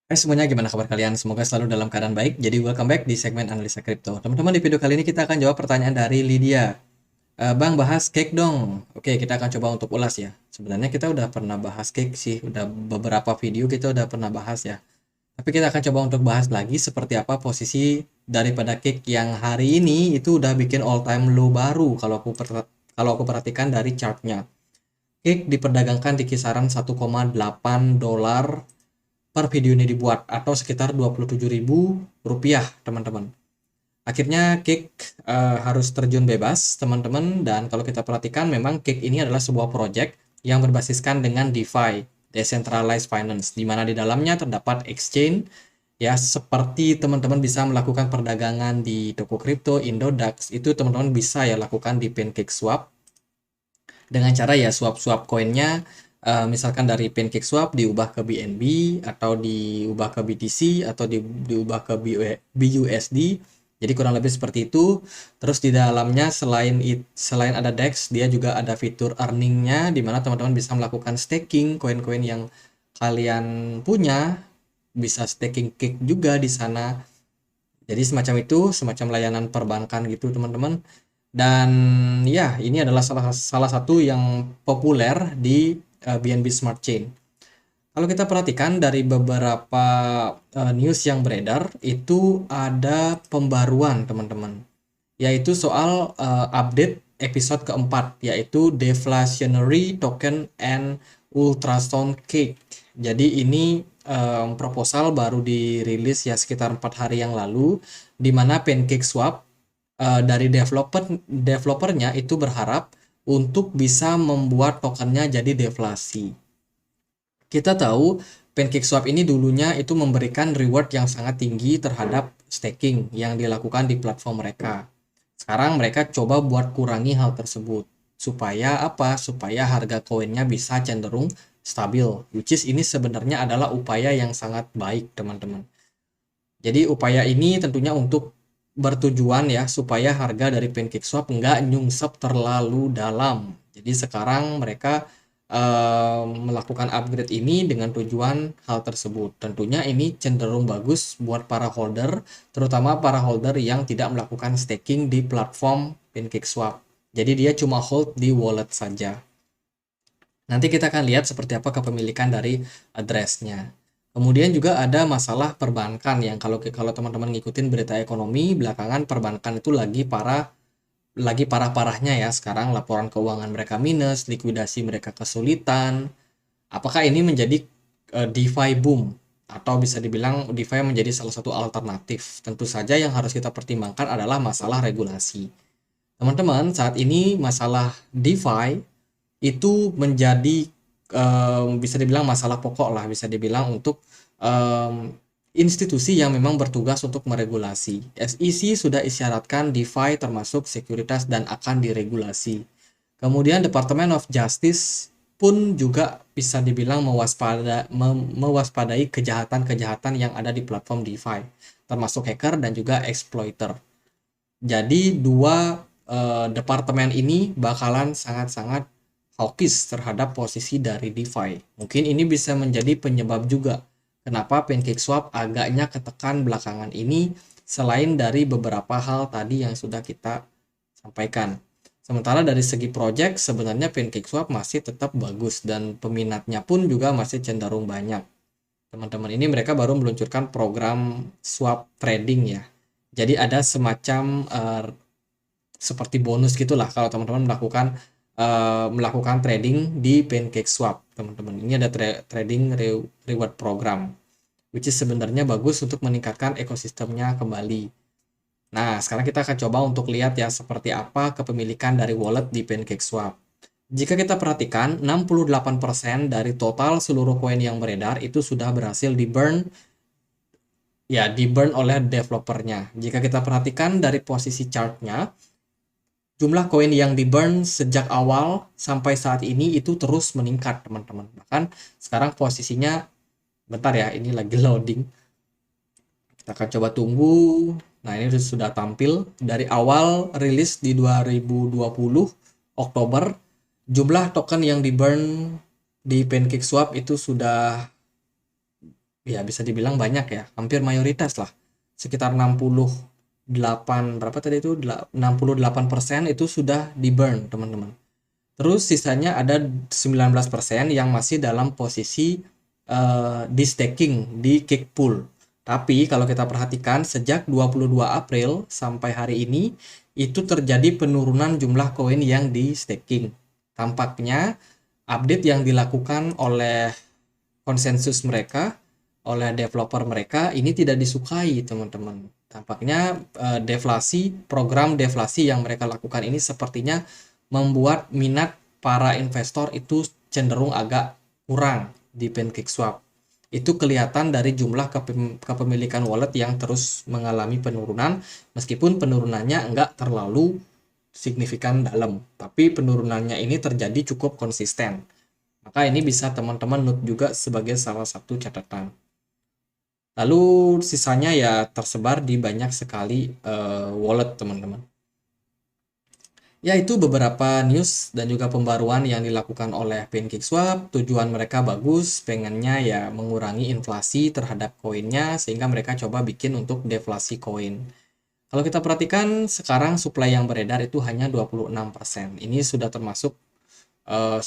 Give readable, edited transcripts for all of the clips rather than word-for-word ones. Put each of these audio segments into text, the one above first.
Hai semuanya, gimana kabar kalian? Semoga selalu dalam keadaan baik. Jadi welcome back di segmen analisa kripto. Teman-teman, di video kali ini kita akan jawab pertanyaan dari Lydia. Bang, bahas cake dong. Oke, kita akan coba untuk ulas ya. Sebenarnya kita udah pernah bahas cake sih, udah beberapa video kita udah pernah bahas ya. Tapi kita akan coba untuk bahas lagi seperti apa posisi daripada cake yang hari ini itu udah bikin all time low baru kalau aku perhatikan dari chartnya. Cake diperdagangkan di kisaran 1,8 dolar per video ini dibuat atau sekitar 27.000 rupiah teman-teman. Akhirnya Cake harus terjun bebas teman-teman, dan kalau kita perhatikan memang Cake ini adalah sebuah project yang berbasiskan dengan DeFi, Decentralized Finance, di mana di dalamnya terdapat exchange ya, seperti teman-teman bisa melakukan perdagangan di toko kripto, Indodax, itu teman-teman bisa ya lakukan di PancakeSwap dengan cara ya swap-swap koinnya, misalkan dari PancakeSwap diubah ke BNB atau diubah ke BTC atau diubah ke BUSD. Jadi kurang lebih seperti itu. Terus di dalamnya selain ada DEX, dia juga ada fitur earningnya di mana teman-teman bisa melakukan staking koin-koin yang kalian punya, bisa staking cake juga di sana. Jadi semacam itu, semacam layanan perbankan gitu teman-teman. Dan ya, ini adalah salah satu yang populer di BNB Smart Chain. Kalau kita perhatikan dari beberapa news yang beredar, itu ada pembaruan teman-teman, yaitu soal update episode keempat, yaitu Deflationary Token and Ultrasound Cake. Jadi ini proposal baru dirilis ya sekitar 4 hari yang lalu, di mana PancakeSwap dari developernya itu berharap untuk bisa membuat tokennya jadi deflasi. Kita tahu PancakeSwap ini dulunya itu memberikan reward yang sangat tinggi terhadap staking yang dilakukan di platform mereka. Sekarang mereka coba buat kurangi hal tersebut. Supaya apa? Supaya harga koinnya bisa cenderung stabil. Which is ini sebenarnya adalah upaya yang sangat baik, teman-teman. Jadi upaya ini tentunya untuk bertujuan ya supaya harga dari PancakeSwap nggak nyungsep terlalu dalam. Jadi sekarang mereka melakukan upgrade ini dengan tujuan hal tersebut. Tentunya ini cenderung bagus buat para holder, terutama para holder yang tidak melakukan staking di platform PancakeSwap. Jadi dia cuma hold di wallet saja. Nanti kita akan lihat seperti apa kepemilikan dari address-nya. Kemudian juga ada masalah perbankan yang kalau kalau teman-teman ngikutin berita ekonomi belakangan, perbankan itu lagi parah-parahnya ya sekarang, laporan keuangan mereka minus, likuidasi mereka kesulitan. Apakah ini menjadi DeFi boom atau bisa dibilang DeFi menjadi salah satu alternatif? Tentu saja yang harus kita pertimbangkan adalah masalah regulasi. Teman-teman, saat ini masalah DeFi itu menjadi bisa dibilang masalah pokok lah, bisa dibilang untuk um, institusi yang memang bertugas untuk meregulasi. SEC sudah isyaratkan DeFi termasuk sekuritas dan akan diregulasi. Kemudian Department of Justice pun juga bisa dibilang mewaspadai kejahatan-kejahatan yang ada di platform DeFi, termasuk hacker dan juga exploiter. Jadi dua departemen ini bakalan sangat-sangat hawkish terhadap posisi dari DeFi. Mungkin ini bisa menjadi penyebab juga kenapa PancakeSwap agaknya ketekan belakangan ini, selain dari beberapa hal tadi yang sudah kita sampaikan. Sementara dari segi project sebenarnya PancakeSwap masih tetap bagus dan peminatnya pun juga masih cenderung banyak. Teman-teman, ini mereka baru meluncurkan program swap trading ya. Jadi ada semacam seperti bonus gitulah kalau teman-teman melakukan trading di PancakeSwap, teman-teman. Ini ada trading reward program, which is sebenarnya bagus untuk meningkatkan ekosistemnya kembali. Nah, sekarang kita akan coba untuk lihat ya seperti apa kepemilikan dari wallet di PancakeSwap. Jika kita perhatikan, 68% dari total seluruh koin yang beredar itu sudah berhasil di burn oleh developernya. Jika kita perhatikan dari posisi chartnya, jumlah koin yang di burn sejak awal sampai saat ini itu terus meningkat, teman-teman. Bahkan sekarang posisinya, bentar ya, ini lagi loading. Kita akan coba tunggu. Nah, ini sudah tampil dari awal rilis di 2020 Oktober. Jumlah token yang di burn di PancakeSwap itu sudah ya bisa dibilang banyak ya, hampir mayoritas lah. Sekitar 68 berapa tadi itu 68% itu sudah di burn, teman-teman. Terus sisanya ada 19% yang masih dalam posisi di staking di kick pool. Tapi kalau kita perhatikan sejak 22 April sampai hari ini itu terjadi penurunan jumlah koin yang di staking. Tampaknya update yang dilakukan oleh konsensus mereka, oleh developer mereka ini tidak disukai, teman-teman. Tampaknya deflasi, program deflasi yang mereka lakukan ini sepertinya membuat minat para investor itu cenderung agak kurang di PancakeSwap. Itu kelihatan dari jumlah kepemilikan wallet yang terus mengalami penurunan, meskipun penurunannya enggak terlalu signifikan dalam, tapi penurunannya ini terjadi cukup konsisten. Maka ini bisa teman-teman note juga sebagai salah satu catatan. Lalu sisanya ya tersebar di banyak sekali wallet, teman-teman. Ya, itu beberapa news dan juga pembaruan yang dilakukan oleh PancakeSwap. Tujuan mereka bagus, pengennya ya mengurangi inflasi terhadap koinnya, sehingga mereka coba bikin untuk deflasi koin. Kalau kita perhatikan sekarang supply yang beredar itu hanya 26%. Ini sudah termasuk eh,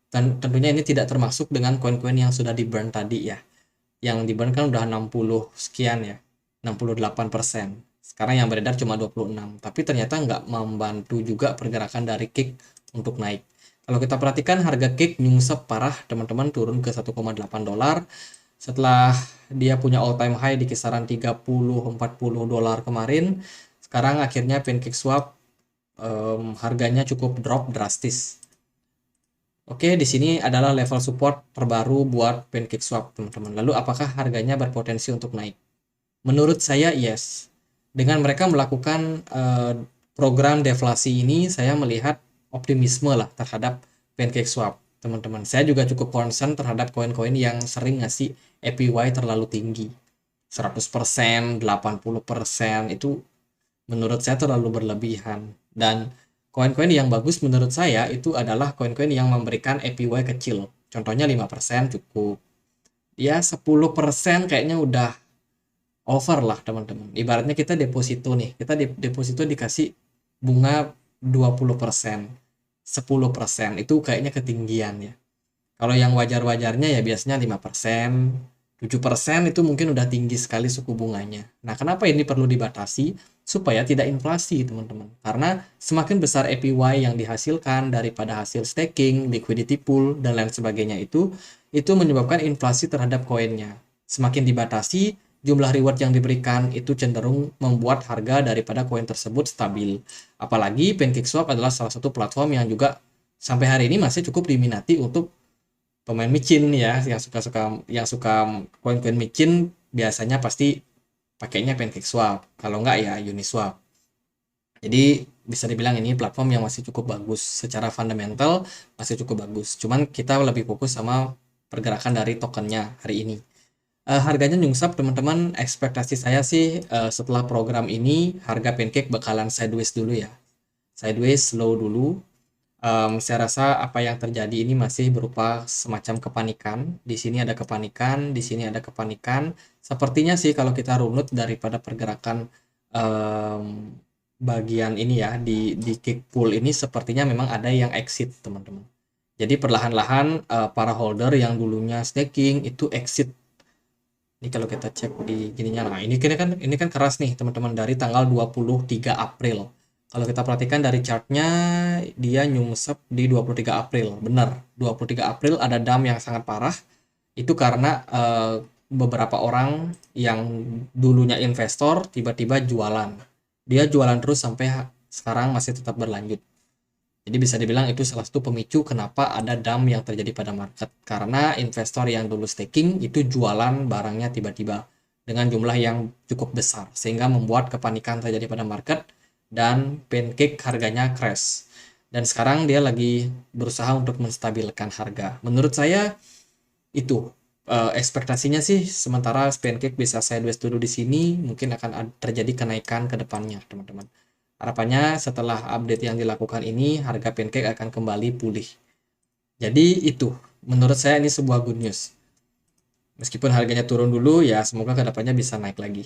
dan tentunya ini tidak termasuk dengan koin-koin yang sudah di burn tadi ya. Yang di burn kan udah 60 sekian ya, 68%. Sekarang yang beredar cuma 26, tapi ternyata nggak membantu juga pergerakan dari Kick untuk naik. Kalau kita perhatikan harga Kick nyungsep parah, teman-teman, turun ke 1,8 dolar setelah dia punya all time high di kisaran 30-40 dolar kemarin. Sekarang akhirnya PancakeSwap harganya cukup drop drastis. Oke, di sini adalah level support terbaru buat PancakeSwap, teman-teman. Lalu apakah harganya berpotensi untuk naik? Menurut saya yes. Dengan mereka melakukan program deflasi ini, saya melihat optimisme lah terhadap PancakeSwap, teman-teman. Saya juga cukup concern terhadap koin-koin yang sering ngasih APY terlalu tinggi. 100%, 80% itu menurut saya terlalu berlebihan. Dan koin-koin yang bagus menurut saya itu adalah koin-koin yang memberikan APY kecil. Contohnya 5% cukup. Ya 10% kayaknya udah over lah, teman-teman. Ibaratnya kita deposito nih, kita deposito dikasih bunga 20%, 10% itu kayaknya ketinggian ya. Kalau yang wajar-wajarnya ya biasanya 5%, 7% itu mungkin udah tinggi sekali suku bunganya. Nah, kenapa ini perlu dibatasi? Supaya tidak inflasi, teman-teman. Karena semakin besar APY yang dihasilkan daripada hasil staking, liquidity pool, dan lain sebagainya itu menyebabkan inflasi terhadap koinnya. Semakin dibatasi, jumlah reward yang diberikan itu cenderung membuat harga daripada koin tersebut stabil. Apalagi PancakeSwap adalah salah satu platform yang juga sampai hari ini masih cukup diminati untuk pemain micin ya, yang suka koin-koin micin biasanya pasti pakainya PancakeSwap. Kalau enggak ya Uniswap. Jadi bisa dibilang ini platform yang masih cukup bagus secara fundamental, masih cukup bagus. Cuman kita lebih fokus sama pergerakan dari tokennya hari ini. Harganya nyungsap, teman-teman. Ekspektasi saya sih setelah program ini harga Pancake bakalan sideways dulu ya. Sideways slow dulu. Saya rasa apa yang terjadi ini masih berupa semacam kepanikan. Di sini ada kepanikan, di sini ada kepanikan. Sepertinya sih kalau kita runut daripada pergerakan bagian ini ya di kick pool ini, sepertinya memang ada yang exit, teman-teman. Jadi perlahan-lahan para holder yang dulunya staking itu exit. Ini kalau kita cek di gininya, nah ini kan keras nih, teman-teman, dari tanggal 23 April. Kalau kita perhatikan dari chartnya, dia nyungsep di 23 April. Benar, 23 April ada dump yang sangat parah. Itu karena beberapa orang yang dulunya investor tiba-tiba jualan. Dia jualan terus sampai sekarang masih tetap berlanjut. Jadi bisa dibilang itu salah satu pemicu kenapa ada dump yang terjadi pada market. Karena investor yang dulu staking itu jualan barangnya tiba-tiba dengan jumlah yang cukup besar. Sehingga membuat kepanikan terjadi pada market dan Pancake harganya crash. Dan sekarang dia lagi berusaha untuk menstabilkan harga. Menurut saya itu ekspektasinya sih sementara Pancake bisa sideways dulu di sini, mungkin akan terjadi kenaikan ke depannya, teman-teman. Harapannya setelah update yang dilakukan ini, harga Pancake akan kembali pulih. Jadi itu, menurut saya ini sebuah good news. Meskipun harganya turun dulu, ya semoga kedepannya bisa naik lagi.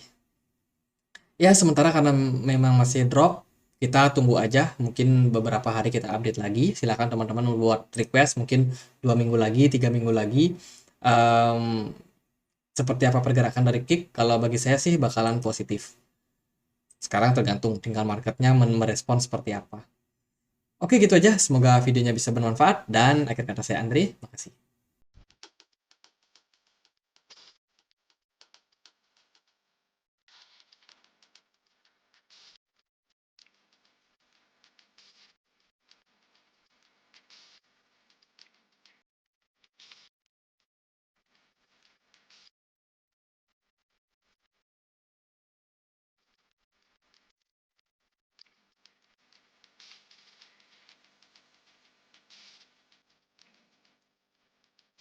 Ya, sementara karena memang masih drop, kita tunggu aja. Mungkin beberapa hari kita update lagi. Silakan teman-teman buat request, mungkin 2 minggu lagi, 3 minggu lagi. Em, Seperti apa pergerakan dari Kick? Kalau bagi saya sih bakalan positif. Sekarang tergantung, tinggal marketnya merespon seperti apa. Oke, gitu aja. Semoga videonya bisa bermanfaat. Dan akhir kata saya Andri, makasih.